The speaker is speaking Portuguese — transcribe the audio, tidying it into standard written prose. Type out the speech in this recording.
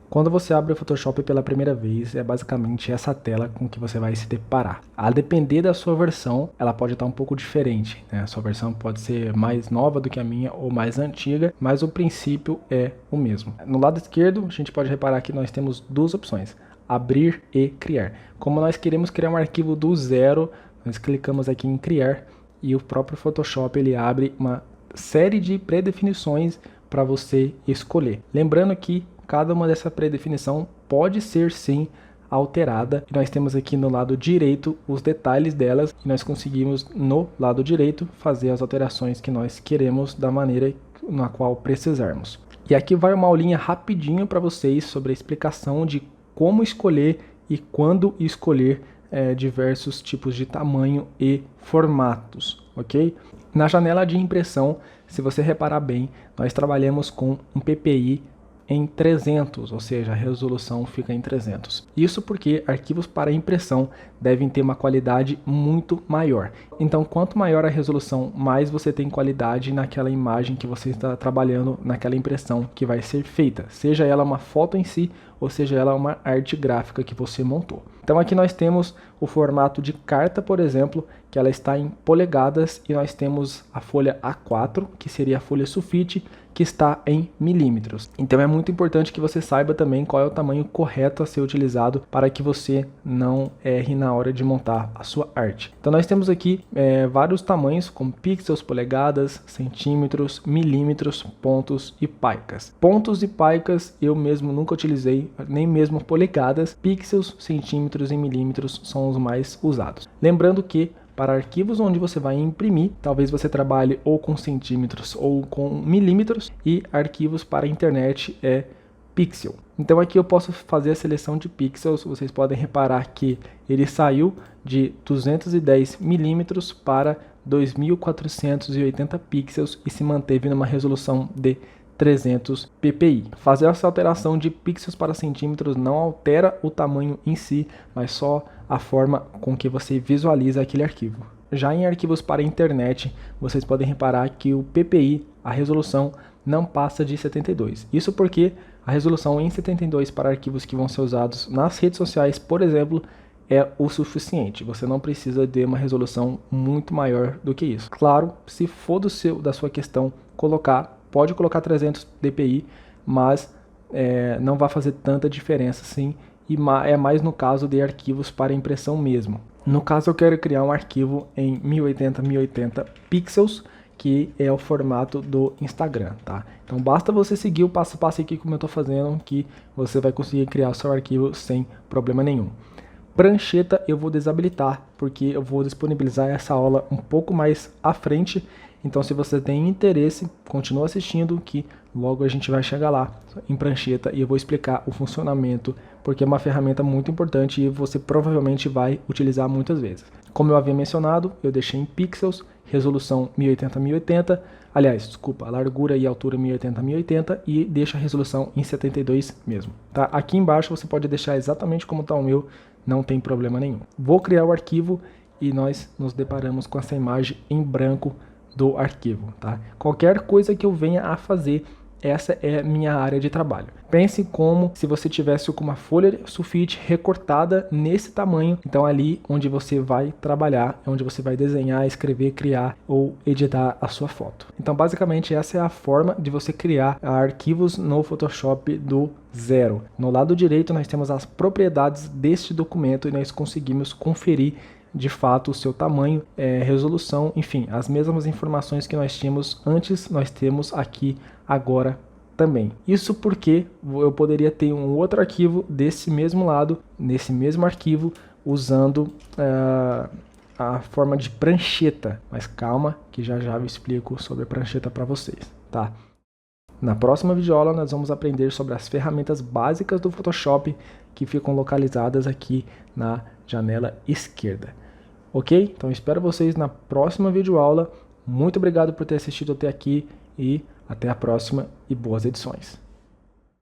Quando você abre o Photoshop pela primeira vez, é basicamente essa tela com que você vai se deparar. A depender da sua versão, ela pode estar um pouco diferente, né? A sua versão pode ser mais nova do que a minha ou mais antiga, mas o princípio é o mesmo. No lado esquerdo, a gente pode reparar que nós temos duas opções: abrir e criar. Como nós queremos criar um arquivo do zero, nós clicamos aqui em criar e o próprio Photoshop ele abre uma série de predefinições para você escolher. Lembrando que cada uma dessa predefinição pode ser sim alterada. Nós temos aqui no lado direito os detalhes delas e nós conseguimos no lado direito fazer as alterações que nós queremos da maneira na qual precisarmos. E aqui vai uma aulinha rapidinho para vocês sobre a explicação de como escolher e quando escolher diversos tipos de tamanho e formatos, ok? Na janela de impressão, se você reparar bem, nós trabalhamos com um PPI em 300, ou seja, a resolução fica em 300. Isso porque arquivos para impressão devem ter uma qualidade muito maior. Então, quanto maior a resolução, mais você tem qualidade naquela imagem que você está trabalhando, naquela impressão que vai ser feita, seja ela uma foto em si, ou seja ela uma arte gráfica que você montou. Então aqui nós temos o formato de carta, por exemplo, que ela está em polegadas, e nós temos a folha A4, que seria a folha sulfite, que está em milímetros. Então é muito importante que você saiba também qual é o tamanho correto a ser utilizado para que você não erre na hora de montar a sua arte. Então nós temos aqui vários tamanhos, como pixels, polegadas, centímetros, milímetros, pontos e paicas. Pontos e paicas eu mesmo nunca utilizei, nem mesmo polegadas. Pixels, centímetros e milímetros são os mais usados. Lembrando que para arquivos onde você vai imprimir, talvez você trabalhe ou com centímetros ou com milímetros, e arquivos para a internet é pixel. Então aqui eu posso fazer a seleção de pixels. Vocês podem reparar que ele saiu de 210 milímetros para 2480 pixels e se manteve numa resolução de 300 ppi. Fazer essa alteração de pixels para centímetros não altera o tamanho em si, mas só a forma com que você visualiza aquele arquivo. Já em arquivos para internet, vocês podem reparar que o ppi, a resolução, não passa de 72. Isso porque a resolução em 72 para arquivos que vão ser usados nas redes sociais, por exemplo, é o suficiente. Você não precisa de uma resolução muito maior do que isso. Claro, se for da sua questão pode colocar 300 dpi, mas não vai fazer tanta diferença assim, e é mais no caso de arquivos para impressão mesmo. No caso eu quero criar um arquivo em 1080 pixels, que é o formato do Instagram, tá? Então basta você seguir o passo a passo aqui como eu estou fazendo, que você vai conseguir criar o seu arquivo sem problema nenhum. Prancheta eu vou desabilitar, porque eu vou disponibilizar essa aula um pouco mais à frente. Então se você tem interesse, continua assistindo, que logo a gente vai chegar lá em prancheta e eu vou explicar o funcionamento, porque é uma ferramenta muito importante e você provavelmente vai utilizar muitas vezes. Como eu havia mencionado, eu deixei em pixels, resolução 1080x1080, aliás, desculpa, a largura e altura 1080x1080, e deixa a resolução em 72 mesmo, tá? Aqui embaixo você pode deixar exatamente como está o meu, não tem problema nenhum. Vou criar o arquivo e nós nos deparamos com essa imagem em branco do arquivo, tá? Qualquer coisa que eu venha a fazer, essa é a minha área de trabalho. Pense como se você tivesse com uma folha sulfite recortada nesse tamanho. Então ali onde você vai trabalhar, é onde você vai desenhar, escrever, criar ou editar a sua foto. Então basicamente essa é a forma de você criar arquivos no Photoshop do zero. No lado direito nós temos as propriedades deste documento e nós conseguimos conferir de fato o seu tamanho, resolução, enfim, as mesmas informações que nós tínhamos antes, nós temos aqui agora também. Isso porque eu poderia ter um outro arquivo desse mesmo lado, nesse mesmo arquivo, usando a forma de prancheta. Mas calma, que já eu explico sobre a prancheta para vocês, tá? Na próxima videoaula nós vamos aprender sobre as ferramentas básicas do Photoshop que ficam localizadas aqui na janela esquerda. Ok? Então espero vocês na próxima videoaula. Muito obrigado por ter assistido até aqui e até a próxima e boas edições.